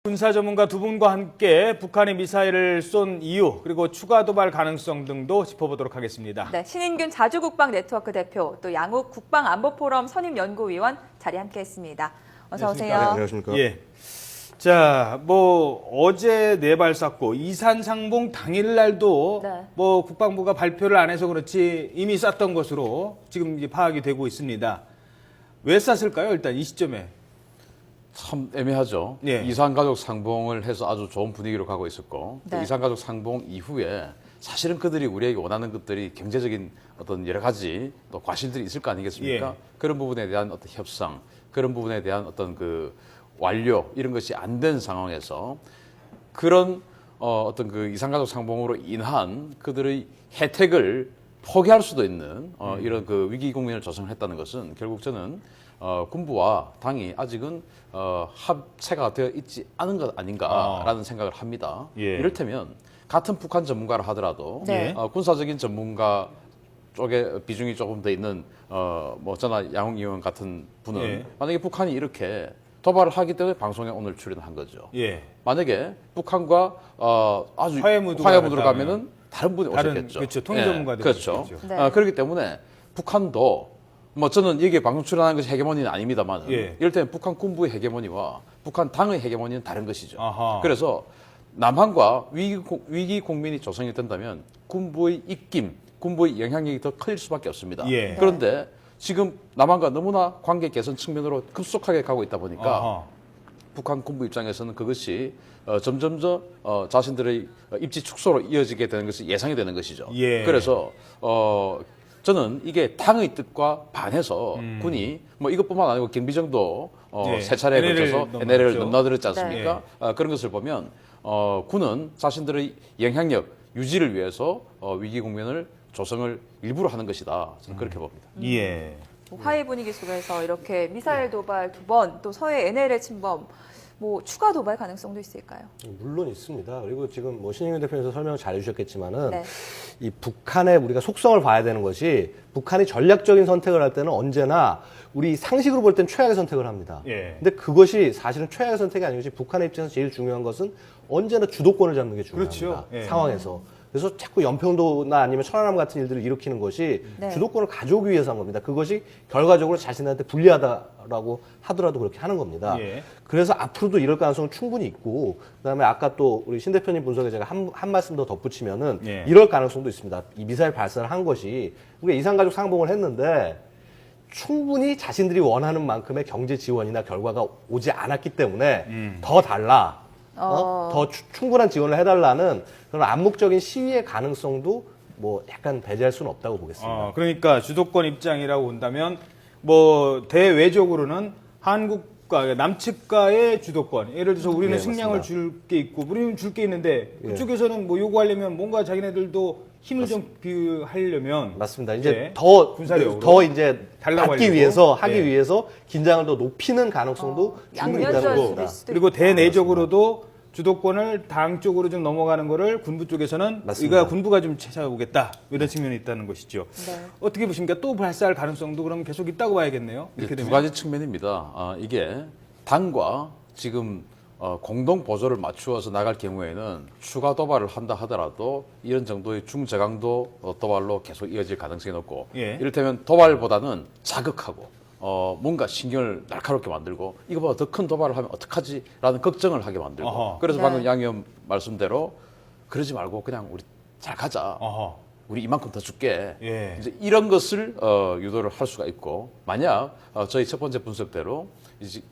군사 전문가 두 분과 함께 북한이 미사일을 쏜 이유 그리고 추가 도발 가능성 등도 짚어보도록 하겠습니다. 네, 신인균 자주국방 네트워크 대표 또 양욱 국방안보포럼 선임연구위원 자리 함께했습니다. 어서 오세요. 네, 안녕하십니까. 예. 자, 어제 4발 쐈고 이산상봉 당일날도 네. 국방부가 발표를 안 해서 그렇지 이미 쐈던 것으로 지금 이제 파악이 되고 있습니다. 왜 쐈을까요? 일단 이 시점에. 참 애매하죠. 예. 이산가족 상봉을 해서 아주 좋은 분위기로 가고 있었고 또 네. 이산가족 상봉 이후에 사실은 그들이 우리에게 원하는 것들이 경제적인 어떤 여러 가지 또 과실들이 있을 거 아니겠습니까? 예. 그런 부분에 대한 어떤 협상, 그런 부분에 대한 어떤 그 완료 이런 것이 안 된 상황에서 그런 어떤 그 이산가족 상봉으로 인한 그들의 혜택을 포기할 수도 있는 이런 그 위기 국면을 조성했다는 것은 결국 저는 군부와 당이 아직은 합체가 되어 있지 않은 것 아닌가라는 생각을 합니다. 예. 이를테면 같은 북한 전문가라 하더라도 네. 군사적인 전문가 쪽에 비중이 조금 더 있는 저나 양웅 의원 같은 분은 예. 만약에 북한이 이렇게 도발을 하기 때문에 방송에 오늘 출연한 거죠. 예. 만약에 북한과 아주 화해 무드가 화해무드로 됐다면 가면은 다른 분이 다른, 오셨겠죠. 그렇죠. 통일 전문가들이 그렇죠. 오셨겠죠. 네. 그렇기 때문에 북한도 저는 여기에 방송 출연하는 것이 헤게모니는 아닙니다만 예. 이를테면 북한 군부의 헤게모니와 북한 당의 헤게모니는 다른 것이죠. 아하. 그래서 남한과 위기 국민이 조성이 된다면 군부의 입김, 군부의 영향력이 더 클 수밖에 없습니다. 예. 그런데 지금 남한과 너무나 관계 개선 측면으로 급속하게 가고 있다 보니까 아하. 북한 군부 입장에서는 그것이 점점 자신들의 입지 축소로 이어지게 되는 것이 예상이 되는 것이죠. 예. 그래서 저는 이게 당의 뜻과 반해서 군이 이것뿐만 아니고 경비정도 예. 세 차례에 NLL 걸쳐서 NLL을 넘나들었죠. 넘나들었지 않습니까? 네. 그런 것을 보면 군은 자신들의 영향력 유지를 위해서 위기 국면을 조성을 일부러 하는 것이다. 저는 그렇게 봅니다. 예. 화해 분위기 속에서 이렇게 미사일 도발 2번, 또 서해 NLL 침범, 추가 도발 가능성도 있을까요? 물론 있습니다. 그리고 지금 신인균 대표님께서 설명을 잘 해주셨겠지만은 네. 이 북한의 우리가 속성을 봐야 되는 것이 북한이 전략적인 선택을 할 때는 언제나 우리 상식으로 볼 땐 최악의 선택을 합니다. 예. 근데 그것이 사실은 최악의 선택이 아니고 북한의 입장에서 제일 중요한 것은 언제나 주도권을 잡는 게 중요합니다. 그렇죠. 예. 상황에서. 그래서 자꾸 연평도나 아니면 천안함 같은 일들을 일으키는 것이 네. 주도권을 가져오기 위해서 한 겁니다. 그것이 결과적으로 자신한테 불리하다라고 하더라도 그렇게 하는 겁니다. 예. 그래서 앞으로도 이럴 가능성은 충분히 있고, 그다음에 아까 또 우리 신 대표님 분석에 제가 한 말씀 더 덧붙이면은 예. 이럴 가능성도 있습니다. 이 미사일 발사를 한 것이 우리가 이산가족 상봉을 했는데 충분히 자신들이 원하는 만큼의 경제 지원이나 결과가 오지 않았기 때문에 더 달라. 더 충분한 지원을 해달라는 그런 암묵적인 시위의 가능성도 약간 배제할 수는 없다고 보겠습니다. 그러니까 주도권 입장이라고 본다면 대외적으로는 한국과 남측과의 주도권. 예를 들어서 우리는 네, 식량을 맞습니다. 줄 게 있고 우리는 줄 게 있는데 그쪽에서는 요구하려면 뭔가 자기네들도 힘을 좀 비하려면 맞습니다. 이제 예, 더 군사력으로 이제 달라고 받기 하려고. 위해서 하기 예. 위해서 긴장을 더 높이는 가능성도 충분히 있다는 양면될 겁니다. 수도 그리고 있고. 대내적으로도 주도권을 당 쪽으로 좀 넘어가는 거를 군부 쪽에서는 맞습니다. 이거 군부가 좀 찾아오겠다 이런 측면이 있다는 것이죠. 네. 어떻게 보십니까? 또 발사할 가능성도 그럼 계속 있다고 봐야겠네요. 이렇게 두 되면. 가지 측면입니다. 이게 당과 지금 공동 보조를 맞추어서 나갈 경우에는 추가 도발을 한다 하더라도 이런 정도의 중저강도 도발로 계속 이어질 가능성이 높고 예. 이를테면 도발보다는 자극하고 뭔가 신경을 날카롭게 만들고 이거보다 더 큰 도발을 하면 어떡하지라는 걱정을 하게 만들고 어허. 그래서 네. 방금 양 의원 말씀대로 그러지 말고 그냥 우리 잘 가자. 어허. 우리 이만큼 더 줄게. 예. 이제 이런 것을 유도를 할 수가 있고 만약 저희 첫 번째 분석대로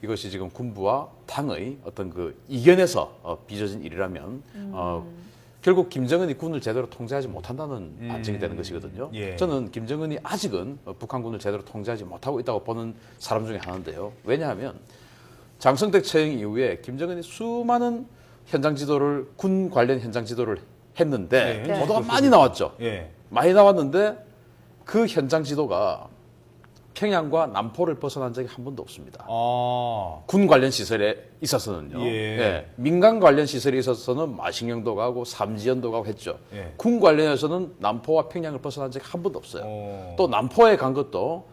이것이 지금 군부와 당의 어떤 그 이견에서 빚어진 일이라면 결국 김정은이 군을 제대로 통제하지 못한다는 반증이 되는 것이거든요. 예. 저는 김정은이 아직은 북한군을 제대로 통제하지 못하고 있다고 보는 사람 중에 하나인데요. 왜냐하면 장성택 처형 이후에 김정은이 수많은 현장 지도를 군 관련 현장 지도를 했는데 네. 보도가 많이 나왔죠. 예. 많이 나왔는데 그 현장 지도가 평양과 남포를 벗어난 적이 한 번도 없습니다. 군 관련 시설에 있어서는요. 예. 민간 관련 시설에 있어서는 마식령도 가고 삼지연도 가고 했죠. 예. 군 관련해서는 남포와 평양을 벗어난 적이 한 번도 없어요. 어. 또 남포에 간 것도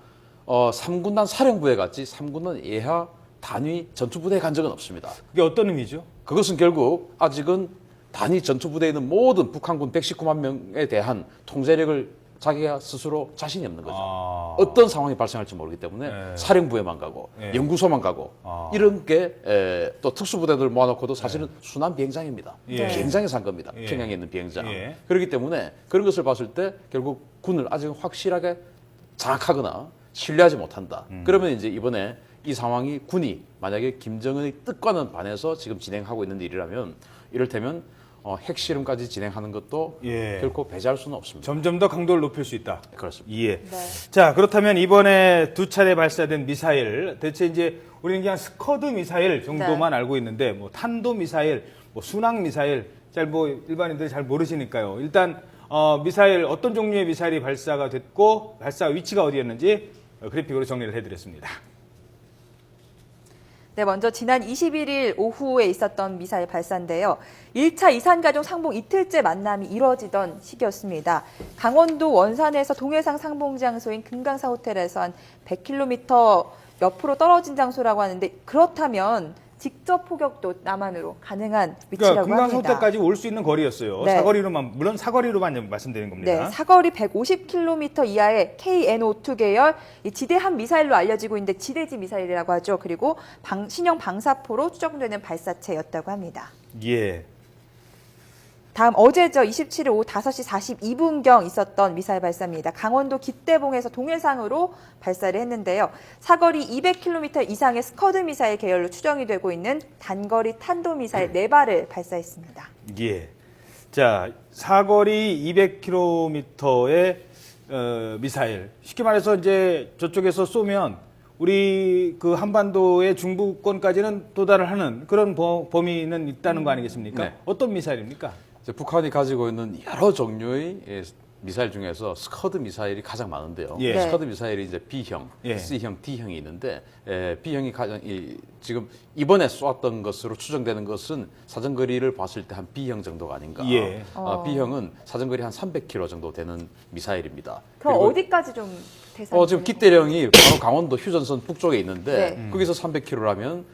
3군단 사령부에 갔지 3군단 예하 단위 전투부대에 간 적은 없습니다. 그게 어떤 의미죠? 그것은 결국 아직은 단위 전투부대에 있는 모든 북한군 119만 명에 대한 통제력을 자기가 스스로 자신이 없는 거죠. 어떤 상황이 발생할지 모르기 때문에 네. 사령부에만 가고 네. 연구소만 가고 이런 게 또 특수부대들 모아놓고도 사실은 순환 비행장입니다. 예. 비행장에서 한 겁니다. 예. 평양에 있는 비행장. 예. 그렇기 때문에 그런 것을 봤을 때 결국 군을 아직 확실하게 장악하거나 신뢰하지 못한다. 그러면 이제 이번에 이 상황이 군이 만약에 김정은의 뜻과는 반해서 지금 진행하고 있는 일이라면 이를테면 핵실험까지 진행하는 것도 예. 결코 배제할 수는 없습니다. 점점 더 강도를 높일 수 있다. 그렇습니다. 예. 네. 자, 그렇다면 이번에 두 차례 발사된 미사일, 대체 이제 우리는 그냥 스커드 미사일 정도만 알고 있는데, 뭐 탄도 미사일, 뭐 순항 미사일, 잘 뭐 일반인들이 잘 모르시니까요. 일단 미사일 어떤 종류의 미사일이 발사가 됐고 발사 위치가 어디였는지 그래픽으로 정리를 해드렸습니다. 네, 먼저 지난 21일 오후에 있었던 미사일 발사인데요. 1차 이산가족 상봉 이틀째 만남이 이뤄지던 시기였습니다. 강원도 원산에서 동해상 상봉 장소인 금강사 호텔에서 한 100km 옆으로 떨어진 장소라고 하는데 그렇다면 직접 포격도 남한으로 가능한 위치라고 그러니까 금강사 합니다. 호텔까지 올 수 있는 거리였어요. 네. 사거리로만, 물론 사거리로만 말씀드리는 겁니다. 네, 사거리 150km 이하의 KN-52 계열 이 지대함 미사일로 알려지고 있는데 지대지 미사일이라고 하죠. 그리고 신형 방사포로 추정되는 발사체였다고 합니다. 예. 다음 어제죠. 27일 오후 5시 42분경 있었던 미사일 발사입니다. 강원도 기대봉에서 동해상으로 발사를 했는데요. 사거리 200km 이상의 스커드 미사일 계열로 추정이 되고 있는 단거리 탄도미사일 4발을 발사했습니다. 예. 자, 사거리 200km의 미사일. 쉽게 말해서 이제 저쪽에서 쏘면 우리 그 한반도의 중부권까지는 도달을 하는 그런 범위는 있다는 거 아니겠습니까? 네. 어떤 미사일입니까? 이제 북한이 가지고 있는 여러 종류의 미사일 중에서 스커드 미사일이 가장 많은데요. 예. 네. 스커드 미사일이 이제 B형, 예. C형, D형이 있는데 B형이 가장 지금 이번에 쏘았던 것으로 추정되는 것은 사정거리를 봤을 때 한 B형 정도가 아닌가. 예. B형은 사정거리 한 300km 정도 되는 미사일입니다. 그럼 그리고 어디까지 좀 대상? 지금 기대령이 바로 강원도 휴전선 북쪽에 있는데 네. 거기서 300km라면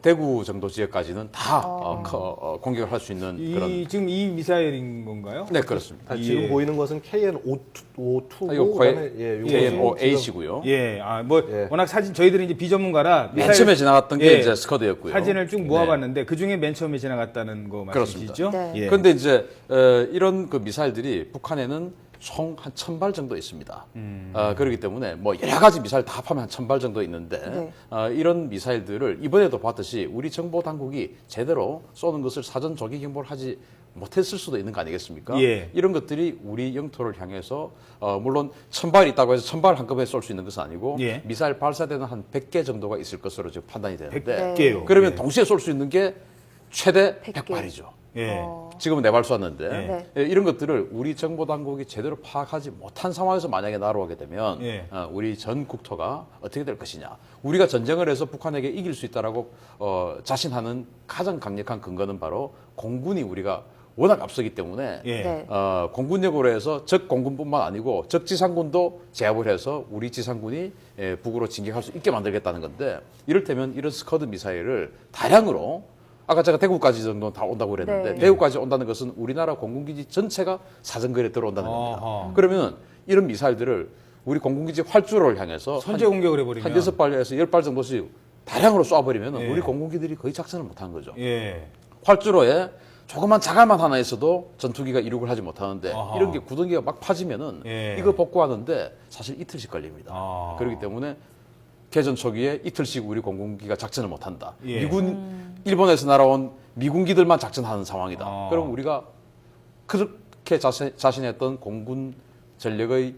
대구 정도 지역까지는 다 공격을 할 수 있는 그런. 지금 이 미사일인 건가요? 네, 그렇습니다. 지금 예. 보이는 것은 KN-52고 이거 요거는 KN-OH이고요. 예, 예. 워낙 사진, 저희들이 이제 비전문가라. 맨 처음에 지나갔던 게 예. 이제 스커드였고요. 사진을 쭉 모아봤는데 그 중에 맨 처음에 지나갔다는 거 말씀이시죠? 그렇습니다. 네. 예. 그런데 이제 이런 그 미사일들이 북한에는 총 한 1000발 정도 있습니다. 그렇기 때문에 뭐 여러 가지 미사일 다 합하면 한 1000발 정도 있는데 이런 미사일들을 이번에도 봤듯이 우리 정보 당국이 제대로 쏘는 것을 사전 조기 경보를 하지 못했을 수도 있는 거 아니겠습니까? 예. 이런 것들이 우리 영토를 향해서 물론 1000발 있다고 해서 1000발 한꺼번에 쏠 수 있는 것은 아니고 예. 미사일 발사되는 한 100개 정도가 있을 것으로 지금 판단이 되는데 100개요. 그러면 예. 동시에 쏠 수 있는 게 최대 100개. 100발이죠. 예. 지금은 4발 쐈는데 네. 이런 것들을 우리 정보 당국이 제대로 파악하지 못한 상황에서 만약에 날아오게 되면 예. 우리 전 국토가 어떻게 될 것이냐. 우리가 전쟁을 해서 북한에게 이길 수 있다라고 자신하는 가장 강력한 근거는 바로 공군이 우리가 워낙 앞서기 때문에 예. 네. 공군력으로 해서 적 공군뿐만 아니고 적 지상군도 제압을 해서 우리 지상군이 북으로 진격할 수 있게 만들겠다는 건데 이를테면 이런 스커드 미사일을 다량으로 아까 제가 대구까지 정도 다 온다고 그랬는데 네. 대구까지 온다는 것은 우리나라 공군기지 전체가 사정거리에 들어온다는 겁니다. 어허. 그러면 이런 미사일들을 우리 공군기지 활주로를 향해서 선제 공격을 해버리면. 한 6발에서 10발 정도씩 다량으로 쏴버리면 예. 우리 공군기들이 거의 작전을 못한 거죠. 예. 활주로에 조그만 자갈만 하나 있어도 전투기가 이륙을 하지 못하는데 아하. 이런 게 구덩이가 막 파지면은 예. 이거 복구하는데 사실 이틀씩 걸립니다. 아. 그렇기 때문에 개전 초기에 이틀씩 우리 공군기가 작전을 못한다. 예. 일본에서 날아온 미군기들만 작전하는 상황이다. 아. 그럼 우리가 그렇게 자신했던 공군 전력의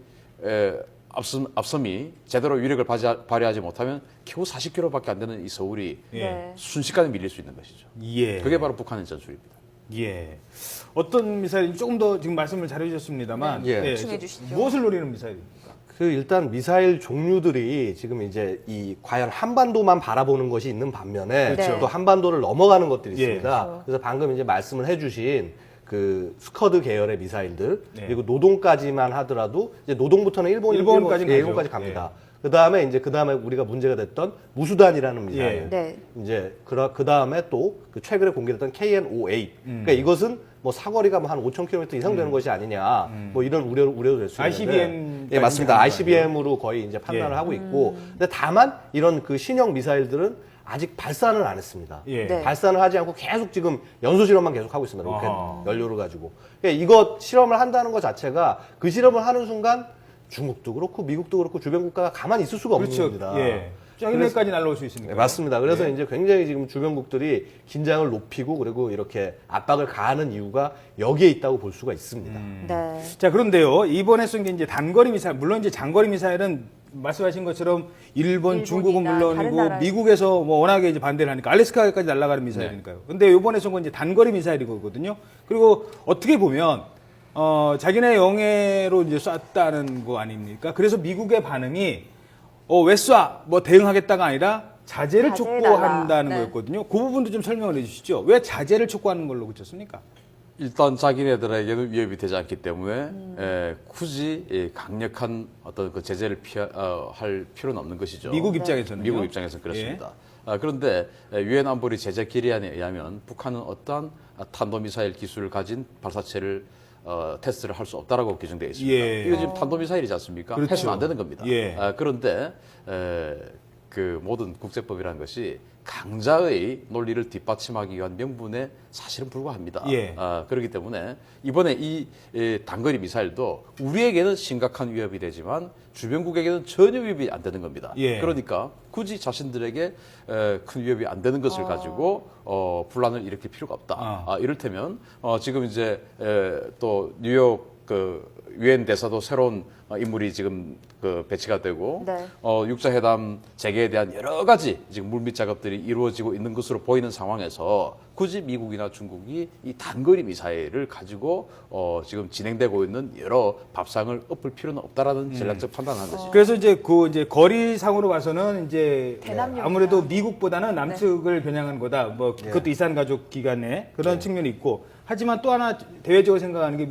앞섬이 제대로 위력을 발휘하지 못하면 겨우 40km밖에 안 되는 이 서울이 예. 네. 순식간에 밀릴 수 있는 것이죠. 예. 그게 바로 북한의 전술입니다. 예. 어떤 미사일인지 조금 더 지금 말씀을 잘 해주셨습니다만. 네. 예. 보충해 주시죠. 무엇을 노리는 미사일입니까? 그 일단 미사일 종류들이 지금 이제 이 과연 한반도만 바라보는 것이 있는 반면에 그렇죠. 또 한반도를 넘어가는 것들이 예. 있습니다. 그렇죠. 그래서 방금 이제 말씀을 해주신 그 스커드 계열의 미사일들 네. 그리고 노동까지만 하더라도 이제 노동부터는 일본까지는 가죠. 일본까지 갑니다. 그다음에 우리가 문제가 됐던 무수단이라는 미사일. 예. 네. 이제 그다음에 또 그 최근에 공개됐던 KN-5A. 그러니까 이것은 뭐 사거리가 뭐 한 5,000km 이상 되는 것이 아니냐. 뭐 이런 우려도 될 수 있는데. ICBM 예, 맞습니다. 하는 거 ICBM으로 거의 이제 판단을 예. 하고 있고. 근데 다만 이런 그 신형 미사일들은 아직 발사는 안 했습니다. 예. 네. 발사는 하지 않고 계속 지금 연소 실험만 계속 하고 있습니다. 로켓 아하. 연료를 가지고. 그러니까 이거 실험을 한다는 것 자체가 그 실험을 하는 순간 중국도 그렇고 미국도 그렇고 주변 국가가 가만히 있을 수가 없는 그렇죠. 겁니다. 예. 저기까지 날라올 수 있으니까. 네, 맞습니다. 그래서 예. 이제 굉장히 지금 주변국들이 긴장을 높이고 그리고 이렇게 압박을 가하는 이유가 여기에 있다고 볼 수가 있습니다. 네. 자, 그런데요. 이번에 쏜 게 이제 단거리 미사일, 물론 이제 장거리 미사일은 말씀하신 것처럼 일본, 중국은 일본이나 다른 물론이고 나라에. 미국에서 뭐 워낙에 이제 반대를 하니까 알래스카까지 날아가는 미사일이니까요. 근데 이번에 쏜 건 이제 단거리 미사일이거든요. 그리고 어떻게 보면 자기네 영해로 이제 쐈다는 거 아닙니까? 그래서 미국의 반응이 왜 쏴? 뭐 대응하겠다가 아니라 자제를 자제해달라. 촉구한다는 네. 거였거든요. 그 부분도 좀 설명을 해주시죠. 왜 자제를 촉구하는 걸로 그쳤습니까? 일단 자기네들에게는 위협이 되지 않기 때문에 굳이 강력한 어떤 그 제재를 할 필요는 없는 것이죠. 미국 입장에서는요? 미국 입장에서는 그렇습니다. 그런데 유엔 안보리 제재 결의안에 의하면 북한은 어떠한 탄도미사일 기술을 가진 발사체를 테스트를 할 수 없다라고 규정되어 있습니다. 예. 이거 지금 탄도미사일이지 않습니까? 그렇죠. 해서는 안 되는 겁니다. 예. 그런데 그 모든 국제법이라는 것이 강자의 논리를 뒷받침하기 위한 명분에 사실은 불과합니다. 예. 그렇기 때문에 이번에 이 단거리 미사일도 우리에게는 심각한 위협이 되지만 주변국에게는 전혀 위협이 안 되는 겁니다. 예. 그러니까 굳이 자신들에게 큰 위협이 안 되는 것을 가지고 분란을 일으킬 필요가 없다. 이를테면 지금 이제 또 뉴욕 그 유엔 대사도 새로운 인물이 지금 그 배치가 되고 네. 육자회담 재개에 대한 여러 가지 지금 물밑 작업들이 이루어지고 있는 것으로 보이는 상황에서 굳이 미국이나 중국이 이 단거리 미사일을 가지고 지금 진행되고 있는 여러 밥상을 엎을 필요는 없다라는 전략적 판단을 한 것이죠. 그래서 이제 이제 거리상으로 봐서는 이제 대남용이나. 아무래도 미국보다는 남측을 겨냥한 거다. 뭐 그것도 이산 가족 기간에 그런 측면이 있고 하지만 또 하나 대외적으로 생각하는 게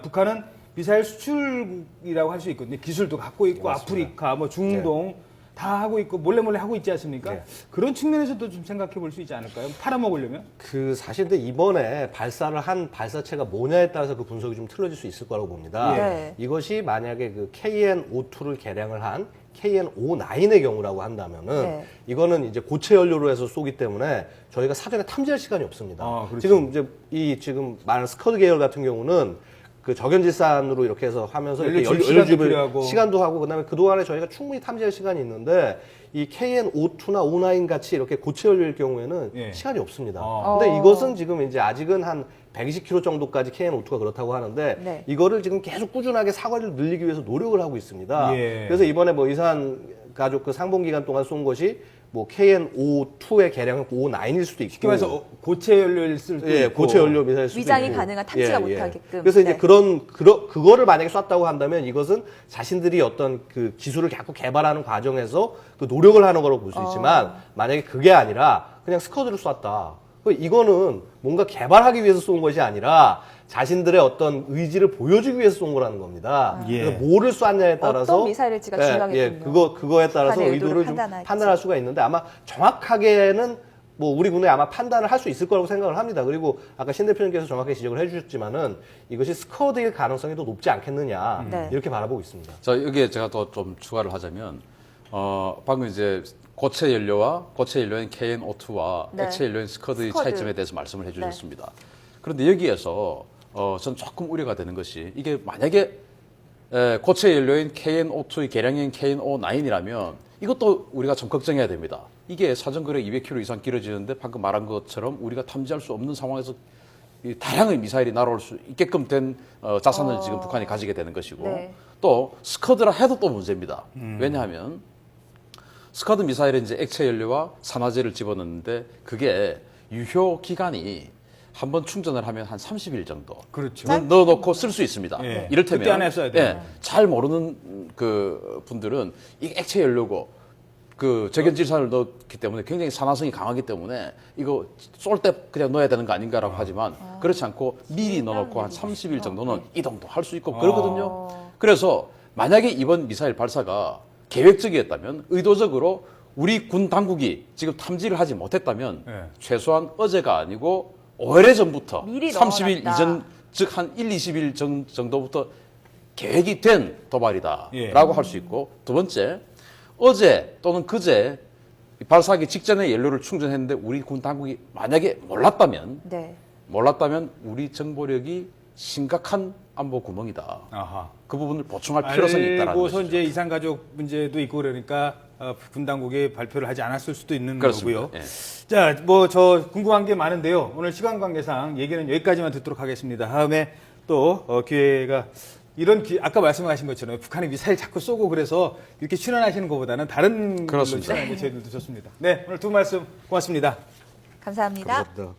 북한은 미사일 수출국이라고 할 수 있거든요. 기술도 갖고 있고 아프리카, 뭐 중동 다 하고 있고 몰래 하고 있지 않습니까? 네. 그런 측면에서도 좀 생각해 볼 수 있지 않을까요? 팔아먹으려면? 그 사실 근데 이번에 발사를 한 발사체가 뭐냐에 따라서 그 분석이 좀 틀려질 수 있을 거라고 봅니다. 네. 이것이 만약에 그 KN-02를 개량을 한 KN-09의 경우라고 한다면은 네. 이거는 이제 고체 연료로 해서 쏘기 때문에 저희가 사전에 탐지할 시간이 없습니다. 그렇죠. 지금 이제 지금 말하는 스커드 계열 같은 경우는 그 저견지산으로 이렇게 해서 하면서 이렇게 연료 시간도 연료집을 필요하고. 시간도 하고 그다음에 그동안에 저희가 충분히 탐지할 시간이 있는데 이 KN-02나 09 같이 이렇게 고체 연료일 경우에는 예. 시간이 없습니다. 아. 근데 이것은 지금 이제 아직은 한 120km 정도까지 KN-02가 그렇다고 하는데 네. 이거를 지금 계속 꾸준하게 사거리를 늘리기 위해서 노력을 하고 있습니다. 예. 그래서 이번에 뭐 이산 가족 그 상봉 기간 동안 쏜 것이 뭐 KN-02의 개량은 09일 수도 있고 쉽게 말해서 고체 연료를 쓸 때 예, 고체 연료 미사일 수도 위장이 있고. 가능한 탐지가 못하게끔. 그래서 이제 네. 그거를 만약에 쐈다고 한다면 이것은 자신들이 어떤 그 기술을 자꾸 개발하는 과정에서 그 노력을 하는 거라고 볼 수 있지만 만약에 그게 아니라 그냥 스커드를 쐈다. 이거는 뭔가 개발하기 위해서 쏜 것이 아니라 자신들의 어떤 의지를 보여주기 위해서 쏜 거라는 겁니다. 예. 그래서 뭐를 쐈냐에 따라서 어떤 미사일일지가 중요하겠군요. 그거에 따라서 북한의 의도를 의도를 좀 판단하겠지. 판단할 수가 있는데 아마 정확하게는 뭐 우리 군에 아마 판단을 할 수 있을 거라고 생각을 합니다. 그리고 아까 신 대표님께서 정확하게 지적을 해주셨지만은 이것이 스커드일 가능성이 더 높지 않겠느냐 네. 이렇게 바라보고 있습니다. 자, 여기에 제가 또 좀 추가를 하자면, 방금 이제 고체 연료와 고체 연료인 KN-02와 네. 액체 연료인 스커드의 스커드. 차이점에 대해서 말씀을 해주셨습니다. 그런데 여기에서 전 조금 우려가 되는 것이 이게 만약에 고체 연료인 KN-02의 개량인 KN-09이라면 이것도 우리가 좀 걱정해야 됩니다. 이게 사정거리 200km 이상 길어지는데 방금 말한 것처럼 우리가 탐지할 수 없는 상황에서 이 다양한 미사일이 날아올 수 있게끔 된 자산을 지금 북한이 가지게 되는 것이고 네. 또 스커드라 해도 또 문제입니다. 왜냐하면 스커드 미사일에 이제 액체 연료와 산화제를 집어넣는데 그게 유효 기간이 한번 충전을 하면 한 30일 정도 그렇죠. 넣어놓고 쓸 수 있습니다. 예. 이를테면 그때 안에 써야 돼요. 잘 모르는 그 분들은 이 액체 연료고 그 적연질산을 넣었기 때문에 굉장히 산화성이 강하기 때문에 이거 쏠 때 그냥 넣어야 되는 거 아닌가라고 하지만 그렇지 않고 미리 넣어놓고 한 30일 정도는 이동도 할 수 있고 그러거든요. 그래서 만약에 이번 미사일 발사가 계획적이었다면 의도적으로 우리 군 당국이 지금 탐지를 하지 못했다면 네. 최소한 어제가 아니고 오래전부터 미리 30일 넣어놨다. 이전 즉 한 1, 20일 정도부터 계획이 된 도발이다라고 예. 할 수 있고 두 번째 어제 또는 그제 발사하기 직전에 연료를 충전했는데 우리 군 당국이 만약에 몰랐다면 네. 우리 정보력이 심각한 안보 구멍이다. 아하. 그 부분을 보충할 필요성이 있다라는 알고서 것이죠. 이제 이산가족 문제도 있고 그러니까 군 당국이 발표를 하지 않았을 수도 있는 그렇습니다. 거고요. 예. 자, 뭐 저 궁금한 게 많은데요. 오늘 시간 관계상 얘기는 여기까지만 듣도록 하겠습니다. 다음에 또 기회가 아까 말씀하신 것처럼 북한이 미사일 자꾸 쏘고 그래서 이렇게 출연하시는 것보다는 다른 걸로 그렇습니다. 출연하는 게 저희들도 좋습니다. 네, 오늘 두 말씀 고맙습니다. 감사합니다. 감사합니다.